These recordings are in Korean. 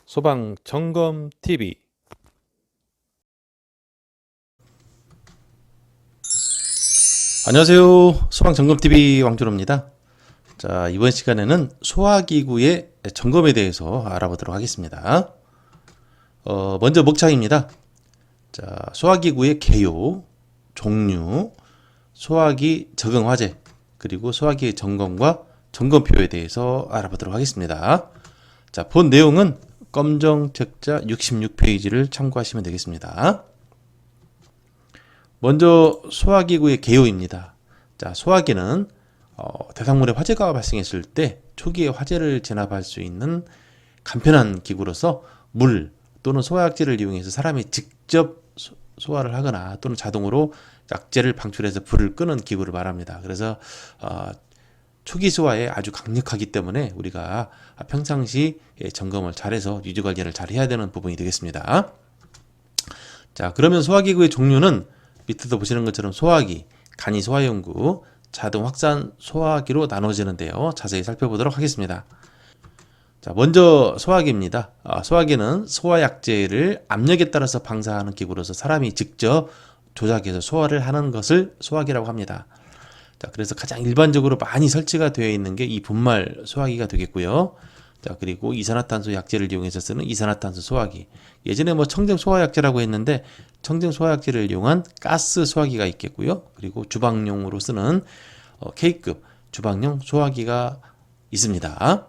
소방 점검 TV. 안녕하세요. 소방점검TV 왕준호입니다. 자, 이번 시간에는 소화기구의 점검에 대해서 알아보도록 하겠습니다. 먼저 목차입니다. 자, 소화기구의 개요, 종류, 소화기 적응 화재, 그리고 소화기 점검과 점검표에 대해서 알아보도록 하겠습니다. 자, 본 내용은 검정 책자 66페이지를 참고하시면 되겠습니다. 먼저 소화기구의 개요입니다. 자, 소화기는 대상물에 화재가 발생했을 때 초기에 화재를 진압할 수 있는 간편한 기구로서 물 또는 소화약제를 이용해서 사람이 직접 소화를 하거나 또는 자동으로 약재를 방출해서 불을 끄는 기구를 말합니다. 그래서 초기 소화에 아주 강력하기 때문에 우리가 평상시 점검을 잘해서 유지관리를 잘 해야 되는 부분이 되겠습니다. 자, 그러면 소화기구의 종류는 밑에도 보시는 것처럼 소화기, 간이 소화용구, 자동 확산 소화기로 나눠지는데요. 자세히 살펴보도록 하겠습니다. 자, 먼저 소화기입니다. 소화기는 소화약제를 압력에 따라서 방사하는 기구로서 사람이 직접 조작해서 소화를 하는 것을 소화기라고 합니다. 자, 그래서 가장 일반적으로 많이 설치가 되어 있는 게 이 분말 소화기가 되겠고요. 자, 그리고 이산화탄소 약제를 이용해서 쓰는 이산화탄소 소화기. 예전에 청정 소화약제라고 했는데 청정 소화약제를 이용한 가스 소화기가 있겠고요. 그리고 주방용으로 쓰는 K급 주방용 소화기가 있습니다.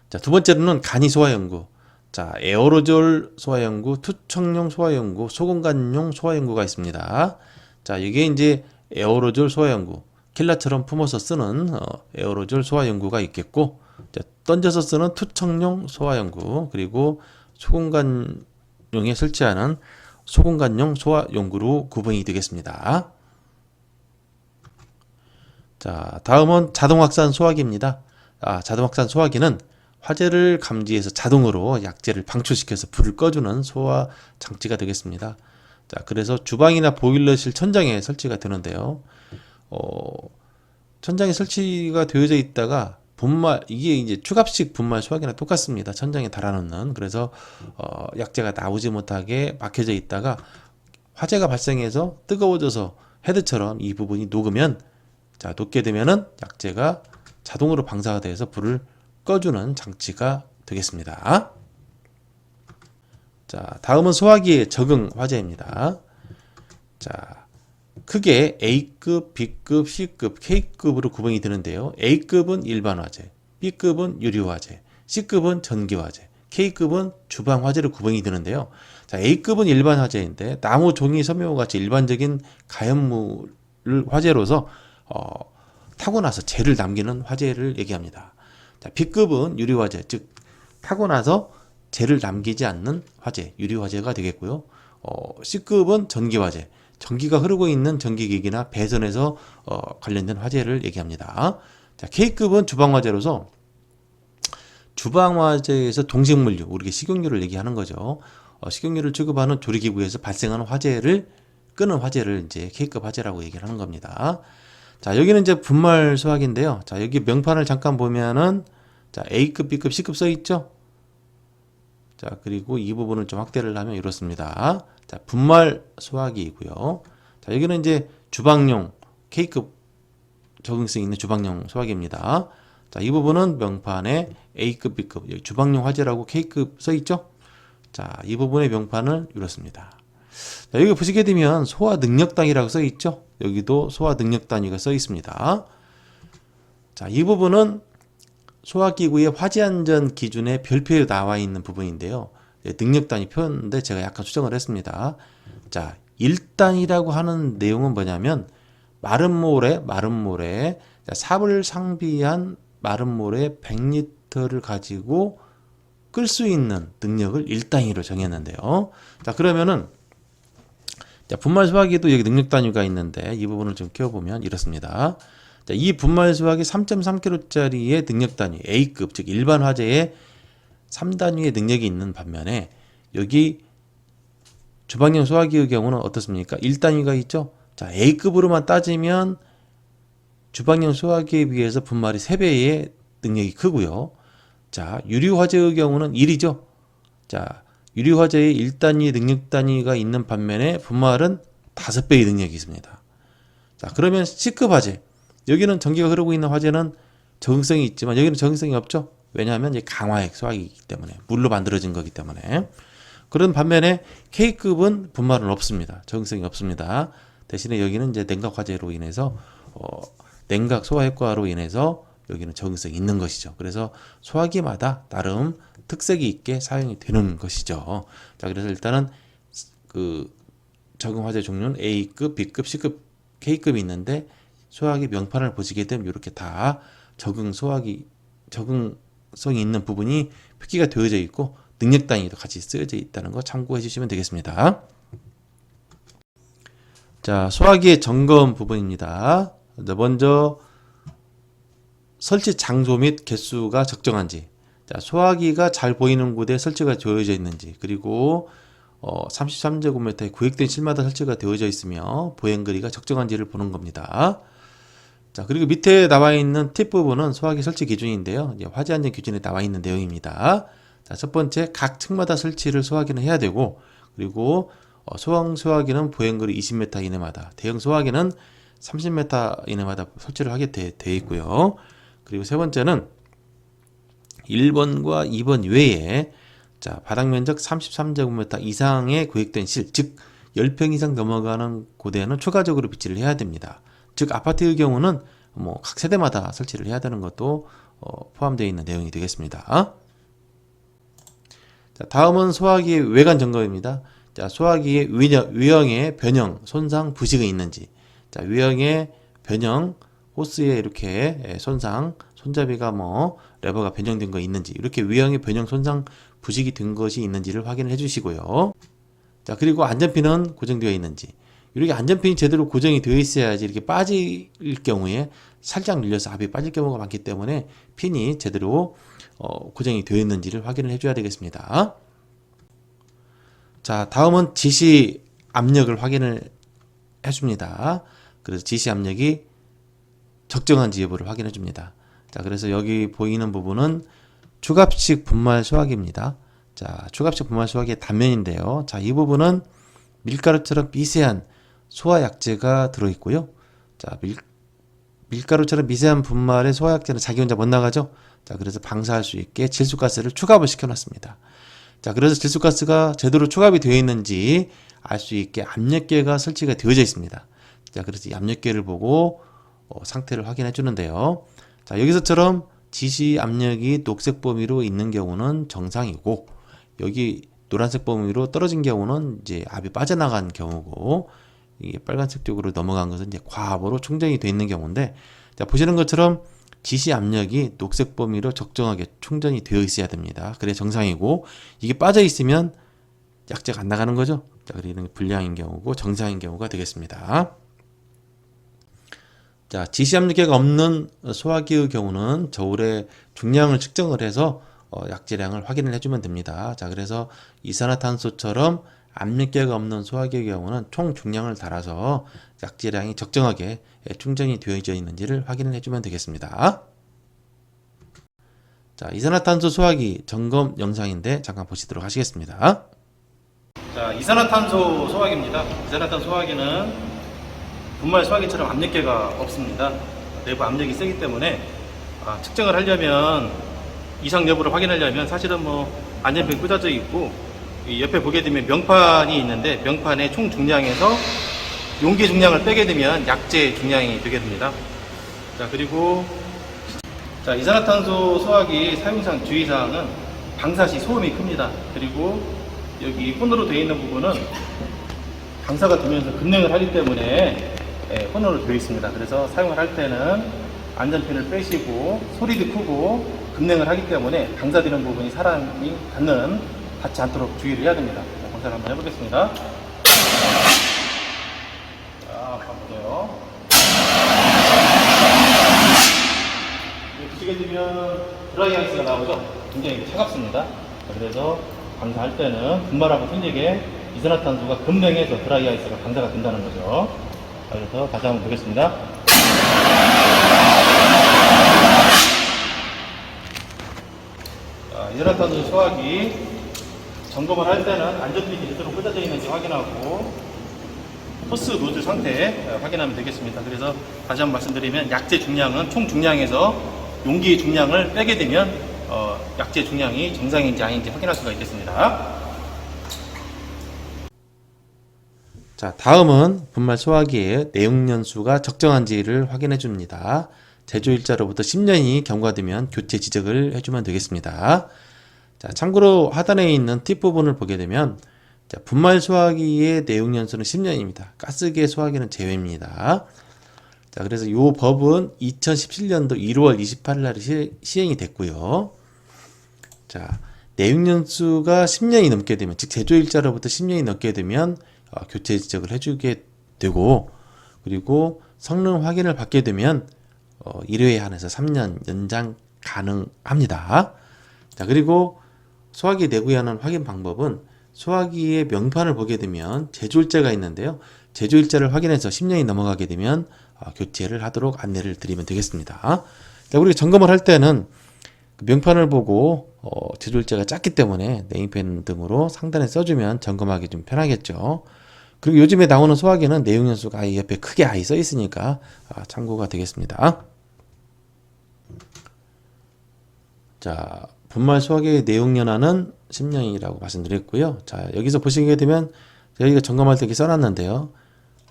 자, 두 번째로는 간이 소화용구. 자, 에어로졸 소화용구, 투척용 소화용구, 소공간용 소화용구가 있습니다. 자, 이게 이제 에어로졸 소화용구, 킬러처럼 품어서 쓰는 에어로졸 소화용구가 있겠고, 자, 던져서 쓰는 투척용 소화용구, 그리고 소공간용에 설치하는 소공간용 소화용구로 구분이 되겠습니다. 자, 다음은 자동확산 소화기입니다. 자동확산 소화기는 화재를 감지해서 자동으로 약재를 방출시켜서 불을 꺼주는 소화 장치가 되겠습니다. 자, 그래서 주방이나 보일러실 천장에 설치가 되는데요. 천장에 설치가 되어져 있다가 이게 이제 추갑식 분말 소화기랑 똑같습니다. 천장에 달아놓는. 그래서 약재가 나오지 못하게 막혀져 있다가 화재가 발생해서 뜨거워져서 헤드처럼 이 부분이 녹으면, 자, 녹게 되면은 약재가 자동으로 방사가 돼서 불을 꺼주는 장치가 되겠습니다. 자, 다음은 소화기의 적응 화재입니다. 자, 크게 A급, B급, C급, K급으로 구분이 되는데요. A급은 일반 화재, B급은 유리 화재, C급은 전기 화재, K급은 주방 화재로 구분이 되는데요. 자, A급은 일반 화재인데 나무, 종이, 섬유와 같이 일반적인 가연물 화재로서 타고 나서 재를 남기는 화재를 얘기합니다. 자, B급은 유리 화재, 즉 타고 나서 재를 남기지 않는 화재, 유리 화재가 되겠고요. C급은 전기 화재, 전기가 흐르고 있는 전기기기나 배선에서 관련된 화재를 얘기합니다. 자, K급은 주방 화재로서 주방 화재에서 동식물류, 우리가 식용유를 얘기하는 거죠. 식용유를 취급하는 조리기구에서 발생하는 화재를 끄는 화재를 이제 K급 화재라고 얘기를 하는 겁니다. 자, 여기는 이제 분말 소화기인데요. 자, 여기 명판을 잠깐 보면은, 자, A급, B급, C급 써 있죠? 자, 그리고 이 부분을 좀 확대를 하면 이렇습니다. 자, 분말 소화기이고요. 자, 여기는 이제 주방용 K급 적응성 있는 주방용 소화기입니다. 자, 이 부분은 명판에 A급, B급, 여기 주방용 화재라고 K급 써 있죠? 자, 이 부분의 명판을 이렇습니다. 자, 여기 보시게 되면 소화 능력 단위라고 써 있죠? 여기도 소화 능력 단위가 써 있습니다. 자, 이 부분은 소화기구의 화재 안전 기준의 별표에 나와 있는 부분인데요. 능력 단위 표현인데 제가 약간 수정을 했습니다. 자, 1단이라고 하는 내용은 뭐냐면 마른 모래 삽을 상비한 마른 모래 100리터를 가지고 끌 수 있는 능력을 1단위로 정했는데요. 자, 그러면은 자, 분말 소화기도 여기 능력 단위가 있는데 이 부분을 좀 키워보면 이렇습니다. 자, 이 분말 소화기 3.3kg짜리의 능력 단위 A급, 즉 일반 화재의 3단위의 능력이 있는 반면에 여기 주방용 소화기의 경우는 어떻습니까? 1단위가 있죠? 자, A급으로만 따지면 주방용 소화기에 비해서 분말이 3배의 능력이 크고요. 자, 유리화재의 경우는 1이죠. 자, 유리화재의 1단위 능력 단위가 있는 반면에 분말은 5배의 능력이 있습니다. 자, 그러면 C급 화재. 여기는 전기가 흐르고 있는 화재는 적응성이 있지만 여기는 적응성이 없죠. 왜냐하면 이제 강화액 소화기이기 때문에 물로 만들어진 거기 때문에. 그런 반면에 K급은 분말은 없습니다. 적응성이 없습니다. 대신에 여기는 이제 냉각 화재로 인해서 냉각 소화 효과로 인해서 여기는 적응성이 있는 것이죠. 그래서 소화기마다 나름 특색이 있게 사용이 되는 것이죠. 자, 그래서 일단은 그 적응 화재 종류는 A급, B급, C급, K급이 있는데 소화기 명판을 보시게 되면 이렇게 다 적응성이 있는 부분이 표기가 되어져 있고 능력 단위도 같이 쓰여져 있다는 거 참고해 주시면 되겠습니다. 자, 소화기의 점검 부분입니다. 먼저 설치 장소 및 개수가 적정한지, 자, 소화기가 잘 보이는 곳에 설치가 되어져 있는지, 그리고 33제곱미터의 구획된 실마다 설치가 되어져 있으며 보행거리가 적정한지를 보는 겁니다. 자, 그리고 밑에 나와 있는 팁 부분은 소화기 설치 기준인데요. 화재 안전 기준에 나와 있는 내용입니다. 자, 첫 번째, 각 층마다 설치를 소화기는 해야 되고, 그리고 소형 소화기는 보행거리 20m 이내마다, 대형 소화기는 30m 이내마다 설치를 하게 돼 있고요. 그리고 세 번째는 1번과 2번 외에 자, 바닥 면적 33제곱미터 이상의 구획된 실, 즉 10평 이상 넘어가는 곳에는 추가적으로 비치를 해야 됩니다. 즉 아파트의 경우는 뭐 각 세대마다 설치를 해야 되는 것도 포함되어 있는 내용이 되겠습니다. 자, 다음은 소화기의 외관 점검입니다. 자, 소화기의 외형의 변형, 손상, 부식이 있는지, 자, 외형의 변형, 호스에 이렇게 손상, 손잡이가 레버가 변형된 거 있는지, 이렇게 외형의 변형, 손상, 부식이 된 것이 있는지를 확인을 해주시고요. 자, 그리고 안전핀은 고정되어 있는지, 이렇게 안전핀이 제대로 고정이 되어 있어야지 이렇게 빠질 경우에 살짝 눌려서 압이 빠질 경우가 많기 때문에 핀이 제대로 고정이 되어 있는지를 확인을 해줘야 되겠습니다. 자, 다음은 지시 압력을 확인을 해줍니다. 그래서 지시 압력이 적정한지 여부를 확인해 줍니다. 자, 그래서 여기 보이는 부분은 추갑식 분말 소화기입니다. 자, 추갑식 분말 소화기의 단면인데요. 자, 이 부분은 밀가루처럼 미세한 소화약재가 들어있고요. 자, 밀가루처럼 미세한 분말의 소화약재는 자기 혼자 못 나가죠. 자, 그래서 방사할 수 있게 질소가스를 추갑을 시켜놨습니다. 자, 그래서 질소가스가 제대로 추갑이 되어 있는지 알 수 있게 압력계가 설치가 되어져 있습니다. 자, 그래서 이 압력계를 보고 상태를 확인해 주는데요. 자, 여기서처럼 지시 압력이 녹색 범위로 있는 경우는 정상이고, 여기 노란색 범위로 떨어진 경우는 이제 압이 빠져나간 경우고, 이게 빨간색 쪽으로 넘어간 것은 이제 과압으로 충전이 되어 있는 경우인데, 자, 보시는 것처럼 지시 압력이 녹색 범위로 적정하게 충전이 되어 있어야 됩니다. 그래 정상이고, 이게 빠져 있으면 약재가 안 나가는 거죠. 자, 그리는 불량인 경우고 정상인 경우가 되겠습니다. 자, 지시 압력계가 없는 소화기의 경우는 저울에 중량을 측정을 해서 약재량을 확인을 해주면 됩니다. 자, 그래서 이산화탄소처럼 압력계가 없는 소화기의 경우는 총 중량을 달아서 약재량이 적정하게 충전이 되어져 있는지를 확인을 해주면 되겠습니다. 자, 이산화탄소 소화기 점검 영상인데 잠깐 보시도록 하시겠습니다. 자, 이산화탄소 소화기입니다. 이산화탄소 소화기는 분말 소화기처럼 압력계가 없습니다. 내부 압력이 세기 때문에 측정을 하려면, 이상 여부를 확인하려면 사실은 안전핀 꽂아져 있고, 이 옆에 보게 되면 명판이 있는데 명판의 총 중량에서 용기 중량을 빼게 되면 약재 중량이 되게 됩니다. 자, 그리고 자, 이산화탄소 소화기 사용상 주의사항은 방사 시 소음이 큽니다. 그리고 여기 혼으로 되어 있는 부분은 방사가 되면서 급냉을 하기 때문에 혼으로 되어 있습니다. 그래서 사용을 할 때는 안전핀을 빼시고, 소리도 크고 급냉을 하기 때문에 방사되는 부분이 사람이 닿지 않도록 주의를 해야 됩니다. 자, 방사를 한번 해보겠습니다. 자, 봐보세요. 보시게 되면 드라이 아이스가 나오죠? 굉장히 차갑습니다. 자, 그래서 방사할 때는 분말하고 틀리게 이산화탄소가 급냉해서 드라이 아이스가 방사가 된다는 거죠. 자, 그래서 다시 한번 보겠습니다. 이산화탄소 소화기 점검을 할 때는 안전핀이 제대로 꽂아져 있는지 확인하고 호스 노즐 상태 확인하면 되겠습니다. 그래서 다시 한번 말씀드리면 약재 중량은 총 중량에서 용기 중량을 빼게 되면 약재 중량이 정상인지 아닌지 확인할 수가 있겠습니다. 자, 다음은 분말 소화기의 내용연수가 적정한지를 확인해 줍니다. 제조일자로부터 10년이 경과되면 교체 지적을 해주면 되겠습니다. 자, 참고로 하단에 있는 팁 부분을 보게 되면 자, 분말 소화기의 내용연수는 10년입니다. 가스기의 소화기는 제외입니다. 자, 그래서 이 법은 2017년도 1월 28일 날 시행이 됐고요. 자, 내용연수가 10년이 넘게 되면, 즉 제조일자로부터 10년이 넘게 되면 교체 지적을 해주게 되고, 그리고 성능 확인을 받게 되면 1회에 한해서 3년 연장 가능합니다. 자, 그리고 소화기 내구연한 확인 방법은 소화기의 명판을 보게 되면 제조일자가 있는데요. 제조일자를 확인해서 10년이 넘어가게 되면 교체를 하도록 안내를 드리면 되겠습니다. 자, 우리가 점검을 할 때는 그 명판을 보고 제조일자가 작기 때문에 네임펜 등으로 상단에 써주면 점검하기 좀 편하겠죠. 그리고 요즘에 나오는 소화기는 내용연수가 아예 옆에 크게 아예 써 있으니까 참고가 되겠습니다. 자, 분말 소화기의 내용연한은 10년이라고 말씀드렸고요. 자, 여기서 보시게 되면 저희가 점검할 때 이렇게 써놨는데요.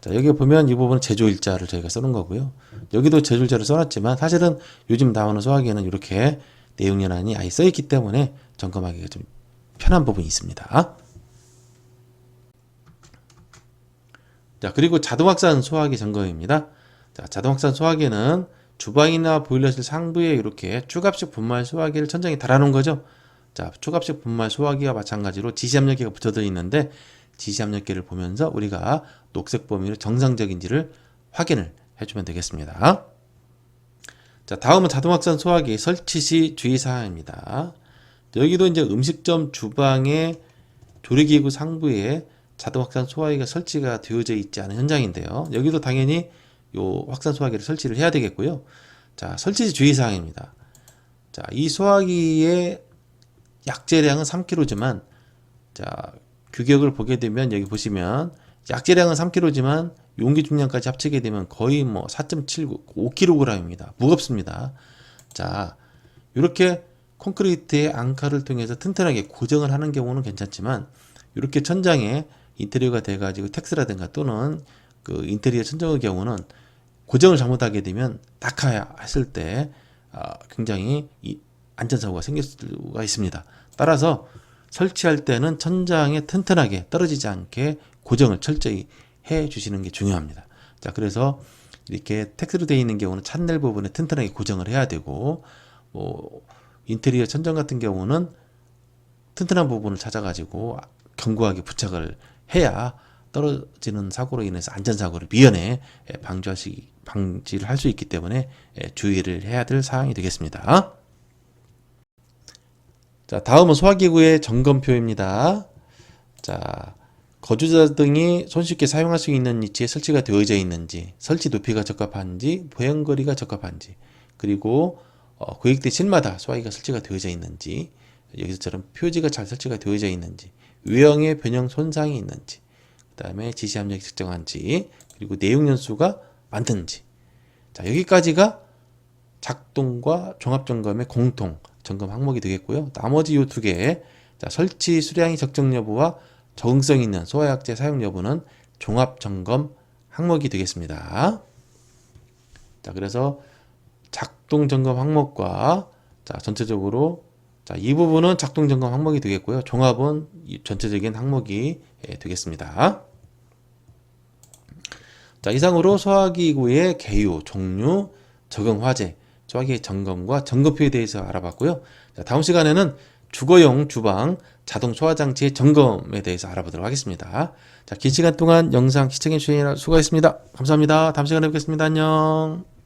자, 여기 보면 이 부분은 제조일자를 저희가 써놓은 거고요. 여기도 제조일자를 써놨지만 사실은 요즘 나오는 소화기에는 이렇게 내용연한이 아예 써있기 때문에 점검하기가 좀 편한 부분이 있습니다. 자, 그리고 자동확산 소화기 점검입니다. 자, 자동확산 소화기는 주방이나 보일러실 상부에 이렇게 추갑식 분말 소화기를 천장에 달아놓은 거죠. 자, 추갑식 분말 소화기와 마찬가지로 지시압력계가 붙어져 있는데 지시압력계를 보면서 우리가 녹색 범위로 정상적인지를 확인을 해주면 되겠습니다. 자, 다음은 자동확산 소화기 설치 시 주의사항입니다. 여기도 이제 음식점 주방의 조리기구 상부에 자동확산 소화기가 설치가 되어져 있지 않은 현장인데요. 여기도 당연히 요 확산 소화기를 설치를 해야 되겠고요. 자, 설치 시 주의사항입니다. 자, 이 소화기의 약재량은 3kg지만, 자, 규격을 보게 되면 여기 보시면 약재량은 3kg지만 용기 중량까지 합치게 되면 거의 뭐 4.79, 5kg입니다. 무겁습니다. 자, 이렇게 콘크리트의 앙카를 통해서 튼튼하게 고정을 하는 경우는 괜찮지만, 이렇게 천장에 인테리어가 돼가지고 텍스라든가 또는 그 인테리어 천정의 경우는 고정을 잘못하게 되면 낙하했을 때 굉장히 안전사고가 생길 수가 있습니다. 따라서 설치할 때는 천장에 튼튼하게 떨어지지 않게 고정을 철저히 해 주시는 게 중요합니다. 자, 그래서 이렇게 텍스로 되어 있는 경우는 찬넬 부분에 튼튼하게 고정을 해야 되고, 뭐 인테리어 천정 같은 경우는 튼튼한 부분을 찾아가지고 견고하게 부착을 해야 떨어지는 사고로 인해서 안전사고를 미연에 방지를 할 수 있기 때문에 주의를 해야 될 사항이 되겠습니다. 자, 다음은 소화기구의 점검표입니다. 자, 거주자 등이 손쉽게 사용할 수 있는 위치에 설치가 되어져 있는지, 설치 높이가 적합한지, 보행거리가 적합한지, 그리고 구획대 실마다 소화기가 설치가 되어져 있는지, 여기서처럼 표지가 잘 설치가 되어져 있는지, 외형의 변형 손상이 있는지, 그 다음에 지시압력이 측정한지, 그리고 내용연수가 맞는지. 자, 여기까지가 작동과 종합점검의 공통 점검 항목이 되겠고요. 나머지 이 두 개, 자, 설치 수량이 적정 여부와 적응성 있는 소화약재 사용 여부는 종합점검 항목이 되겠습니다. 자, 그래서 작동점검 항목과 자, 전체적으로 자, 이 부분은 작동점검 항목이 되겠고요. 종합은 전체적인 항목이 되겠습니다. 자, 이상으로 소화기구의 개요, 종류, 적응 화재, 소화기의 점검과 점검표에 대해서 알아봤고요. 자, 다음 시간에는 주거용 주방 자동 소화장치의 점검에 대해서 알아보도록 하겠습니다. 자, 긴 시간 동안 영상 시청해 주셔서 수고하셨습니다. 감사합니다. 다음 시간에 뵙겠습니다. 안녕.